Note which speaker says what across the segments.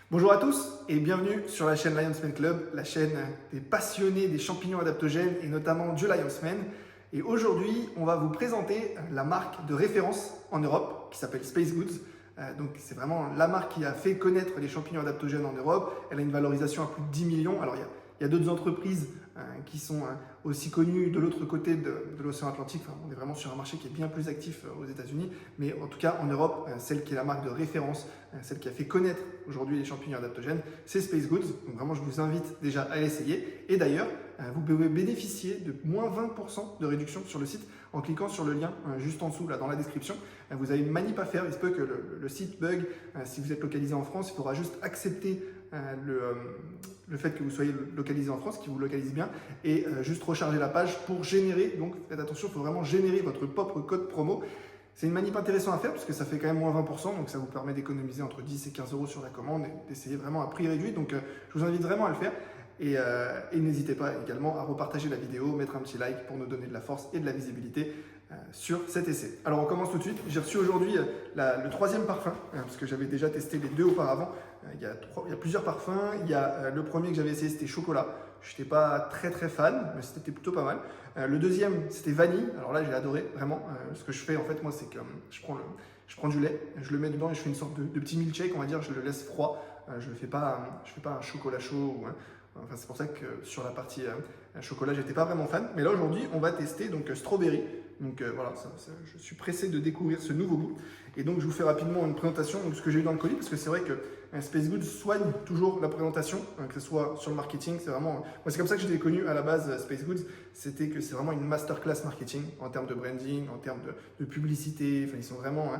Speaker 1: Bonjour à tous et bienvenue sur la chaîne Lionsman Club, la chaîne des passionnés des champignons adaptogènes et notamment du Lionsman. Et aujourd'hui, on va vous présenter la marque de référence en Europe qui s'appelle Space Goods. Donc c'est vraiment la marque qui a fait connaître les champignons adaptogènes en Europe. Elle a une valorisation à plus de 10 millions. Alors il y a d'autres entreprises qui sont aussi connues de l'autre côté de l'océan Atlantique. Enfin, on est vraiment sur un marché qui est bien plus actif aux États-Unis. Mais en tout cas en Europe, celle qui est la marque de référence, celle qui a fait connaître aujourd'hui les champignons adaptogènes, c'est Space Goods. Donc vraiment, je vous invite déjà à l'essayer. Et d'ailleurs, vous pouvez bénéficier de moins 20% de réduction sur le site en cliquant sur le lien juste en dessous, là, dans la description. Vous avez une manip à faire. Il se peut que le site bug. Si vous êtes localisé en France, il faudra juste accepter le fait que vous soyez localisé en France, qui vous localise bien, et juste recharger la page pour générer. Donc faites attention, il faut vraiment générer votre propre code promo. C'est une manip intéressante à faire parce que ça fait quand même moins 20%, donc ça vous permet d'économiser entre 10 et 15 euros sur la commande et d'essayer vraiment à prix réduit. Donc je vous invite vraiment à le faire. Et n'hésitez pas également à repartager la vidéo, mettre un petit like pour nous donner de la force et de la visibilité sur cet essai. Alors on commence tout de suite. J'ai reçu aujourd'hui le troisième parfum, parce que j'avais déjà testé les deux auparavant. Il y a plusieurs parfums. Il y a le premier que j'avais essayé, c'était chocolat. Je n'étais pas très fan, mais c'était plutôt pas mal. Le deuxième, c'était vanille. Alors là, j'ai adoré, vraiment. Ce que je fais, en fait, moi, c'est que je prends du lait, je le mets dedans et je fais une sorte de petit milkshake, on va dire. Je le laisse froid. Je ne fais pas un chocolat chaud. Enfin, c'est pour ça que sur la partie chocolat, j'étais pas vraiment fan. Mais là, aujourd'hui, on va tester donc strawberry. Donc voilà, je suis pressé de découvrir ce nouveau goût. Et donc, je vous fais rapidement une présentation de ce que j'ai eu dans le colis, parce que c'est vrai que Space Goods soigne toujours la présentation, que ce soit sur le marketing. C'est vraiment, moi, c'est comme ça que je l'ai connu à la base, Space Goods. C'était que c'est vraiment une masterclass marketing en termes de branding, en termes de publicité. Enfin, ils sont vraiment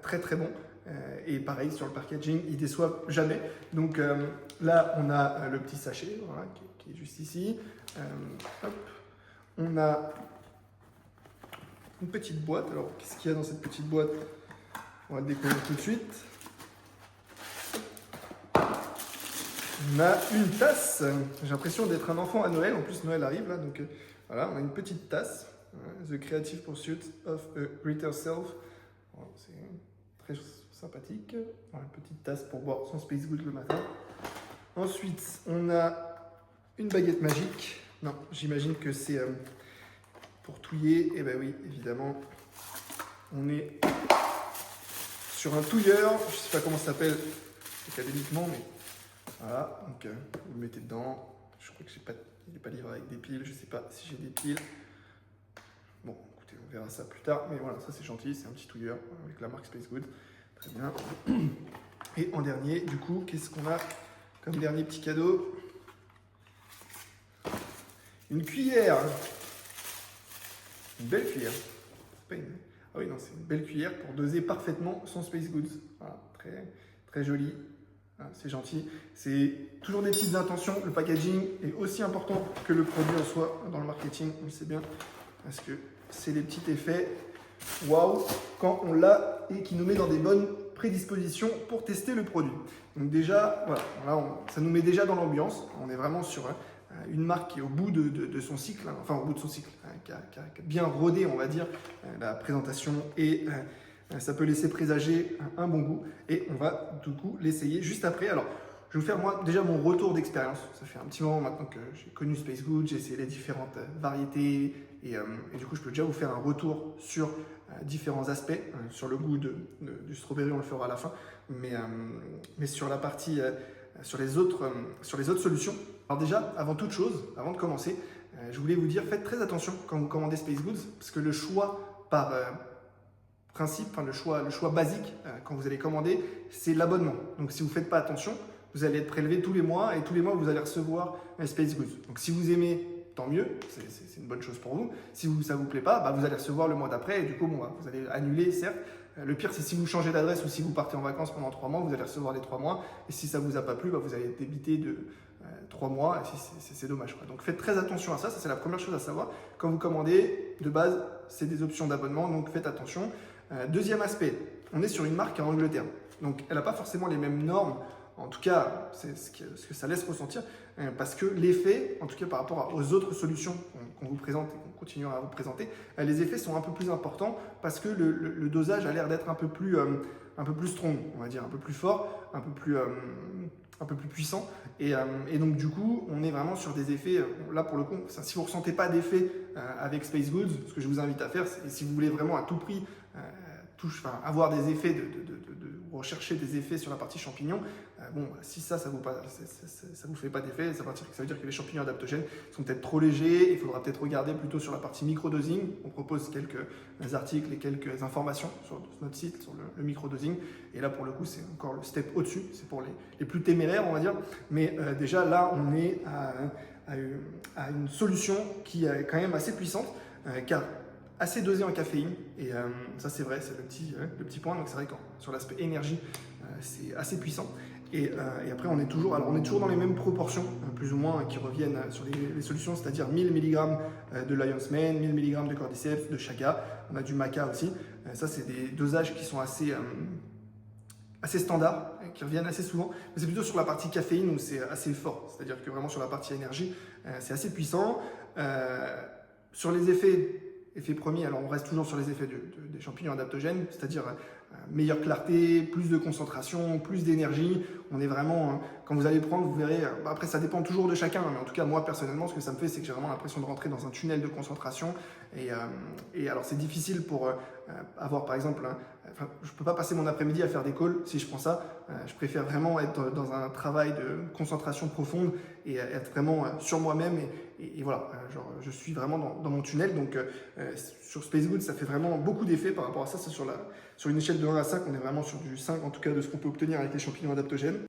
Speaker 1: très bons. Et pareil, sur le packaging, ils déçoivent jamais. Donc là, on a le petit sachet, voilà, qui est juste ici. Hop. On a une petite boîte. Alors, qu'est-ce qu'il y a dans cette petite boîte? On va le découvrir tout de suite. On a une tasse. J'ai l'impression d'être un enfant à Noël. En plus, Noël arrive là. Donc voilà, on a une petite tasse. The Creative Pursuit of a Greater Self. Voilà, c'est très sympathique. Voilà, une petite tasse pour boire son Space Good le matin. Ensuite, on a une baguette magique. Non, j'imagine que c'est pour touiller. Et ben oui, évidemment, on est sur un touilleur. Je ne sais pas comment ça s'appelle académiquement, mais voilà. Donc, vous le mettez dedans. Je crois que il n'est pas livré avec des piles. Je ne sais pas si j'ai des piles. Bon, écoutez, on verra ça plus tard. Mais voilà, ça c'est gentil. C'est un petit touilleur avec la marque Space Good. Très bien. Et en dernier, du coup, qu'est-ce qu'on a comme dernier petit cadeau? Une cuillère. Une belle cuillère. C'est pas une... Ah oui, non, c'est une belle cuillère pour doser parfaitement son Space Goods. Voilà, très joli. Voilà, c'est gentil. C'est toujours des petites intentions. Le packaging est aussi important que le produit en soi dans le marketing. On le sait bien. Parce que c'est des petits effets waouh quand on l'a et qui nous met dans des bonnes prédispositions pour tester le produit. Donc déjà, voilà, là, ça nous met déjà dans l'ambiance. On est vraiment sur une marque qui est au bout de son cycle, enfin au bout de son cycle, qui a bien rodé, on va dire, la présentation et ça peut laisser présager un bon goût. Et on va du coup l'essayer juste après. Alors, je vais vous faire moi déjà mon retour d'expérience. Ça fait un petit moment maintenant que j'ai connu Space Good, j'ai essayé les différentes variétés et du coup je peux déjà vous faire un retour sur différents aspects. Sur le goût du strawberry, on le fera à la fin, mais sur la partie, sur les autres solutions. Alors déjà, avant toute chose, avant de commencer, je voulais vous dire, faites très attention quand vous commandez Space Goods, parce que le choix par principe, enfin le choix basique quand vous allez commander, c'est l'abonnement. Donc si vous ne faites pas attention, vous allez être prélevé tous les mois et tous les mois vous allez recevoir Space Goods. Donc si vous aimez, tant mieux, c'est une bonne chose pour vous. Si ça ne vous plaît pas, vous allez recevoir le mois d'après et du coup vous allez annuler, certes. Le pire, c'est si vous changez d'adresse ou si vous partez en vacances pendant 3 mois, vous allez recevoir les 3 mois. Et si ça ne vous a pas plu, vous allez être débité de 3 mois. Et c'est dommage, quoi. Donc faites très attention à ça. Ça, c'est la première chose à savoir. Quand vous commandez, de base, c'est des options d'abonnement. Donc faites attention. Deuxième aspect, on est sur une marque en Angleterre. Donc elle n'a pas forcément les mêmes normes. En tout cas, c'est ce que ça laisse ressentir. Parce que l'effet, en tout cas par rapport aux autres solutions qu'on vous présente et qu'on continuera à vous présenter, les effets sont un peu plus importants parce que le dosage a l'air d'être un peu plus un peu plus strong, on va dire, un peu plus fort, un peu plus puissant. Et donc du coup, on est vraiment sur des effets, là pour le coup, si vous ne ressentez pas d'effet avec Space Goods, ce que je vous invite à faire, c'est si vous voulez vraiment à tout prix avoir des effets, rechercher des effets sur la partie champignons, si ça vous fait pas d'effet, ça veut dire que les champignons adaptogènes sont peut-être trop légers. Il faudra peut-être regarder plutôt sur la partie microdosing. On propose quelques articles et quelques informations sur notre site sur le microdosing. Et là, pour le coup, c'est encore le step au-dessus. C'est pour les plus téméraires, on va dire. Mais déjà, là, on est à une solution qui est quand même assez puissante, car assez dosé en caféine, et ça c'est vrai, c'est le petit point. Donc c'est vrai que sur l'aspect énergie, c'est assez puissant. Et après on est toujours dans les mêmes proportions, plus ou moins, qui reviennent sur les solutions, c'est-à-dire 1000 mg de Lion's Mane, 1000 mg de Cordyceps, de Chaga, on a du Maca aussi. Ça c'est des dosages qui sont assez standards, qui reviennent assez souvent. Mais c'est plutôt sur la partie caféine où c'est assez fort, c'est-à-dire que vraiment sur la partie énergie, c'est assez puissant. Sur les effets premiers, alors on reste toujours sur les effets des champignons adaptogènes, c'est-à-dire meilleure clarté, plus de concentration, plus d'énergie. On est vraiment, quand vous allez prendre, vous verrez, après ça dépend toujours de chacun, mais en tout cas moi personnellement, ce que ça me fait, c'est que j'ai vraiment l'impression de rentrer dans un tunnel de concentration. Et alors c'est difficile pour avoir par exemple, je ne peux pas passer mon après-midi à faire des calls si je prends ça. Je préfère vraiment être dans un travail de concentration profonde et être vraiment sur moi-même. Et voilà, je suis vraiment dans mon tunnel. Donc sur Space Good, ça fait vraiment beaucoup d'effets par rapport à ça. C'est sur une échelle de 1 à 5, on est vraiment sur du 5 en tout cas de ce qu'on peut obtenir avec les champignons adaptogènes.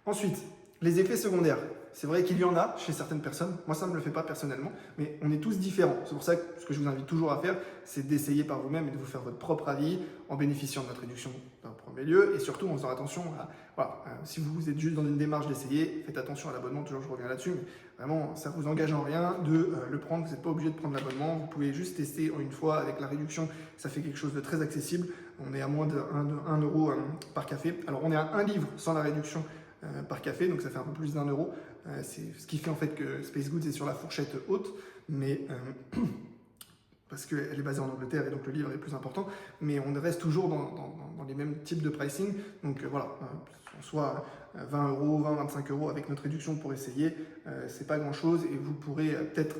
Speaker 1: Ensuite, les effets secondaires. C'est vrai qu'il y en a chez certaines personnes. Moi, ça ne me le fait pas personnellement, mais on est tous différents. C'est pour ça que ce que je vous invite toujours à faire, c'est d'essayer par vous-même et de vous faire votre propre avis en bénéficiant de notre réduction dans le premier lieu et surtout en faisant attention à, si vous êtes juste dans une démarche d'essayer, faites attention à l'abonnement, toujours je reviens là-dessus, mais vraiment, ça ne vous engage en rien de le prendre. Vous n'êtes pas obligé de prendre l'abonnement, vous pouvez juste tester une fois avec la réduction, ça fait quelque chose de très accessible. On est à moins de 1 euro par café. Alors, on est à 1 livre sans la réduction par café, donc ça fait un peu plus d'1 euro. C'est ce qui fait en fait que Space Goods est sur la fourchette haute, mais parce qu'elle est basée en Angleterre et donc le livre est plus important, mais on reste toujours dans les mêmes types de pricing. Donc voilà, soit 20 euros, 20-25 euros avec notre réduction pour essayer, c'est pas grand chose et vous pourrez peut-être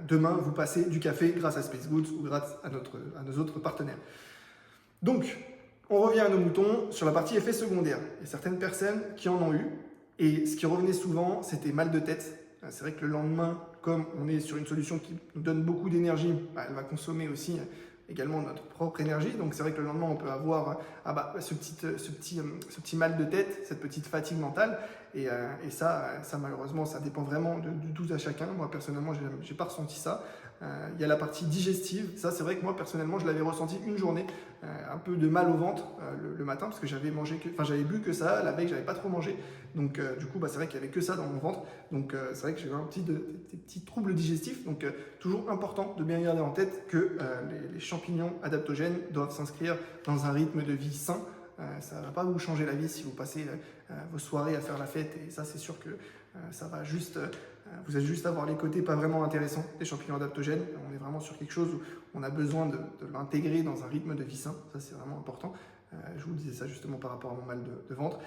Speaker 1: demain vous passer du café grâce à Space Goods ou grâce à nos autres partenaires. Donc, on revient à nos moutons sur la partie effets secondaires. Il y a certaines personnes qui en ont eu, et ce qui revenait souvent, c'était mal de tête. C'est vrai que le lendemain, comme on est sur une solution qui nous donne beaucoup d'énergie, elle va consommer aussi également notre propre énergie. Donc c'est vrai que le lendemain, on peut avoir ce petit mal de tête, cette petite fatigue mentale. Et ça malheureusement, ça dépend vraiment de tout à chacun. Moi, personnellement, je n'ai pas ressenti ça. Il y a la partie digestive. Ça, c'est vrai que moi, personnellement, je l'avais ressenti une journée. Un peu de mal au ventre le matin parce que j'avais bu que ça. La veille, j'avais pas trop mangé. Donc, du coup, c'est vrai qu'il y avait que ça dans mon ventre. Donc, c'est vrai que j'ai eu des petits troubles digestifs. Donc, toujours important de bien garder en tête que les champignons adaptogènes doivent s'inscrire dans un rythme de vie sain. Ça ne va pas vous changer la vie si vous passez vos soirées à faire la fête. Et ça, c'est sûr que ça va juste... vous allez juste avoir les côtés pas vraiment intéressants des champignons adaptogènes. On est vraiment sur quelque chose où on a besoin de l'intégrer dans un rythme de vie sain. Ça, c'est vraiment important. Je vous disais ça justement par rapport à mon mal de ventre.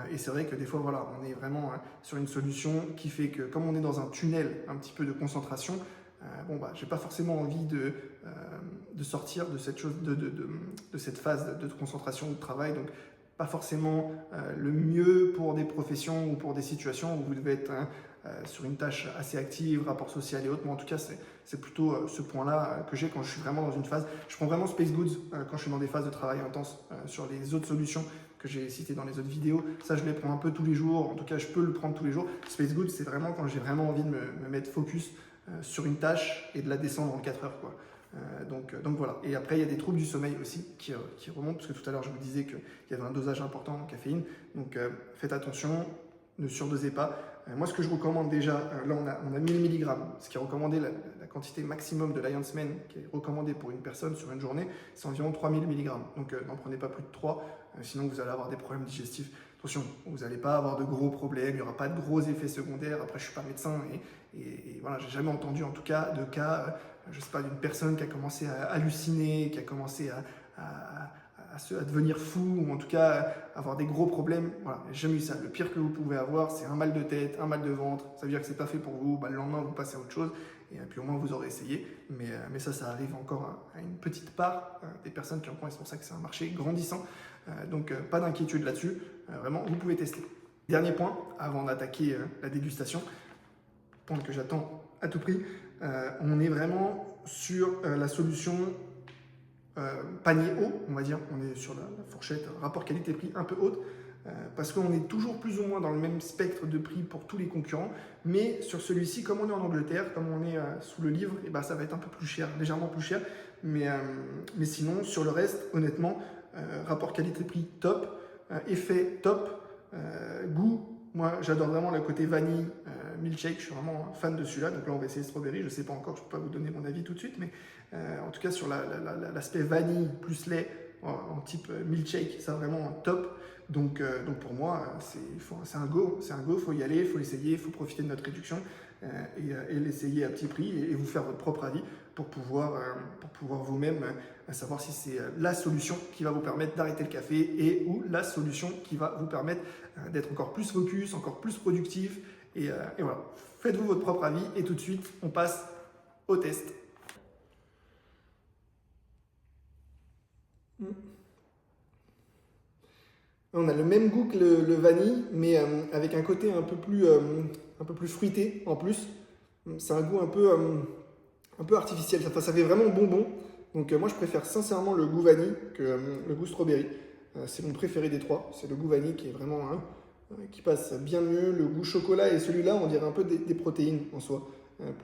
Speaker 1: Et c'est vrai que des fois, voilà, on est vraiment sur une solution qui fait que, comme on est dans un tunnel un petit peu de concentration, j'ai pas forcément envie de sortir de cette chose, de cette phase de concentration ou de travail. Donc, pas forcément le mieux pour des professions ou pour des situations où vous devez être sur une tâche assez active, rapport social et autres. Mais en tout cas, c'est plutôt ce point-là que j'ai quand je suis vraiment dans une phase. Je prends vraiment Space Goods quand je suis dans des phases de travail intense. Sur les autres solutions que j'ai citées dans les autres vidéos, ça je les prends un peu tous les jours. En tout cas, je peux le prendre tous les jours. Space Goods, c'est vraiment quand j'ai vraiment envie de me mettre focus sur une tâche et de la descendre en 4 heures, quoi. Donc voilà. Et après, il y a des troubles du sommeil aussi qui remontent, parce que tout à l'heure, je vous disais qu'il y avait un dosage important en caféine. Donc faites attention, ne surdosez pas. Moi, ce que je recommande déjà, là, on a 1000 mg. Ce qui est recommandé, la quantité maximum de Lion's Mane qui est recommandée pour une personne sur une journée, c'est environ 3000 mg. Donc n'en prenez pas plus de 3, sinon vous allez avoir des problèmes digestifs. Attention, vous n'allez pas avoir de gros problèmes, il n'y aura pas de gros effets secondaires. Après, je ne suis pas médecin et voilà, j'ai jamais entendu en tout cas de cas, je sais pas, d'une personne qui a commencé à halluciner, qui a commencé à à devenir fou ou en tout cas avoir des gros problèmes. Voilà, j'ai jamais eu ça. Le pire que vous pouvez avoir, c'est un mal de tête, un mal de ventre. Ça veut dire que c'est pas fait pour vous. Le lendemain, vous passez à autre chose et puis au moins vous aurez essayé. Mais ça arrive encore à une petite part des personnes qui en prennent. C'est pour ça que c'est un marché grandissant. Donc pas d'inquiétude là-dessus. Vraiment, vous pouvez tester. Dernier point, avant d'attaquer la dégustation, point que j'attends à tout prix, on est vraiment sur la solution panier haut, on va dire. On est sur la fourchette rapport qualité-prix un peu haute, parce qu'on est toujours plus ou moins dans le même spectre de prix pour tous les concurrents, mais sur celui-ci, comme on est en Angleterre, comme on est sous le livre, et ben ça va être un peu plus cher, légèrement plus cher, mais sinon, sur le reste, honnêtement, rapport qualité-prix top, effet top, goût, moi j'adore vraiment le côté vanille, milkshake, je suis vraiment fan de celui-là. Donc là on va essayer strawberry, je ne sais pas encore, je ne peux pas vous donner mon avis tout de suite, mais en tout cas sur l'aspect vanille plus lait en type milkshake, c'est vraiment top. Donc pour moi c'est un go, il faut y aller, il faut essayer, il faut profiter de notre réduction et l'essayer à petit prix et vous faire votre propre avis pour pouvoir vous-même savoir si c'est la solution qui va vous permettre d'arrêter le café et ou la solution qui va vous permettre d'être encore plus focus, encore plus productif. Et voilà, faites-vous votre propre avis et tout de suite, on passe au test. On a le même goût que le vanille, mais avec un côté un peu plus fruité en plus. C'est un goût un peu artificiel, ça fait vraiment bonbon. Donc moi je préfère sincèrement le goût vanille que le goût strawberry. C'est mon préféré des trois, c'est le goût vanille qui est vraiment qui passe bien mieux. Le goût chocolat et celui-là on dirait un peu des protéines en soi,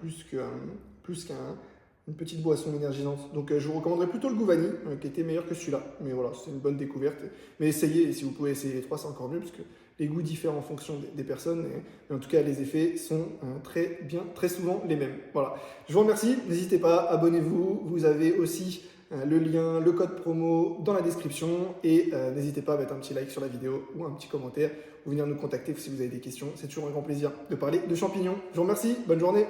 Speaker 1: plus qu'une petite boisson énergisante. Donc je vous recommanderais plutôt le goût vanille qui était meilleur que celui-là. Mais voilà, c'est une bonne découverte. Mais essayez, et si vous pouvez essayer les trois c'est encore mieux parce que les goûts diffèrent en fonction des personnes, mais en tout cas les effets sont très souvent les mêmes. Voilà. Je vous remercie, n'hésitez pas, abonnez-vous, vous avez aussi le lien, le code promo dans la description et n'hésitez pas à mettre un petit like sur la vidéo ou un petit commentaire ou venir nous contacter si vous avez des questions. C'est toujours un grand plaisir de parler de champignons. Je vous remercie, bonne journée.